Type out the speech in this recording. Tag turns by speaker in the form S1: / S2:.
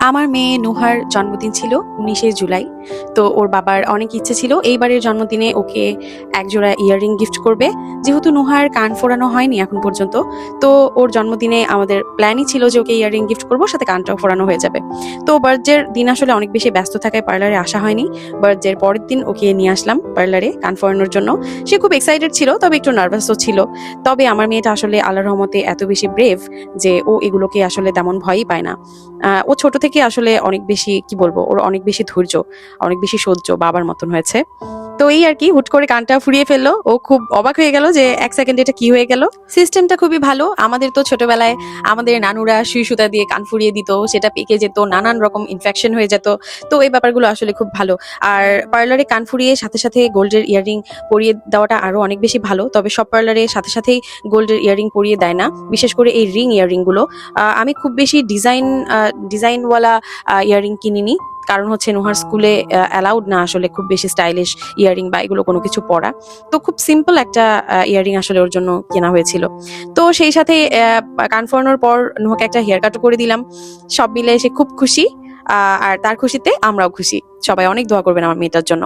S1: আমার মেয়ে নুহার জন্মদিন ছিল 19শে জুলাই। তো ওর বাবার অনেক ইচ্ছে ছিল এইবারের জন্মদিনে ওকে একজোড়া ইয়াররিং গিফট করবে। যেহেতু নুহার কান ফোড়ানো হয়নি এখন পর্যন্ত, তো ওর জন্মদিনে আমাদের প্ল্যানই ছিল যে ওকে ইয়াররিং গিফট করবো, সাথে কানটাও ফোড়ানো হয়ে যাবে। তো বার্থডের দিন আসলে অনেক বেশি ব্যস্ত থাকায় পার্লারে আসা হয়নি। বার্থডের পরের দিন ওকে নিয়ে আসলাম পার্লারে কান ফোড়ানোর জন্য। সে খুব এক্সাইটেড ছিল, তবে একটু নার্ভাসও ছিল। তবে আমার মেয়েটা আসলে আল্লাহর রহমতে এত বেশি ব্রেভ যে ও এগুলোকে আসলে তেমন ভয়ই পায় না। ও ছোট থেকে আসলে অনেক বেশি, কি বলবো, ওর অনেক বেশি ধৈর্য, অনেক বেশি সহ্য, বাবার মতন হয়েছে। তো এই আর কি, হুট করে কানটা ফুরিয়ে ফেললো। ও খুব অবাক হয়ে গেল যে 1 সেকেন্ডে এটা কি হয়ে গেল। সিস্টেমটা খুবই ভালো। আমাদের তো ছোটবেলায় আমাদের নানুরা সুই সুতা দিয়ে কান ফুরিয়ে দিত, সেটা পেকে যেত, নানান রকম ইনফেকশন হয়ে যেত। তো এই ব্যাপারগুলো আসলে খুব ভালো। আর পার্লারে কান ফুরিয়ে সাথে সাথে গোল্ডের ইয়াররিং পরিয়ে দেওয়াটা আরো অনেক বেশি ভালো। তবে সব পার্লারে সাথে সাথেই গোল্ডের ইয়াররিং পরিয়ে দেয় না, বিশেষ করে এই রিং ইয়াররিং গুলো। আমি খুব বেশি ডিজাইনওয়ালা ইয়াররিং কিনিনি, কারণ হচ্ছে নুহার স্কুলে অ্যালাউড না আসলে খুব বেশি স্টাইলিশ ইয়াররিং বা এগুলো কোনো কিছু পরা। তো খুব সিম্পল একটা ইয়াররিং আসলে ওর জন্য কেনা হয়েছিল। তো সেই সাথে কান ফোরানোর পর নুহাকে একটা হেয়ার কাটও করে দিলাম। সব মিলে সে খুব খুশি। আর তার খুশিতে আমরাও খুশি। সবাই অনেক দোয়া করবেন আমার মেয়েটার জন্য।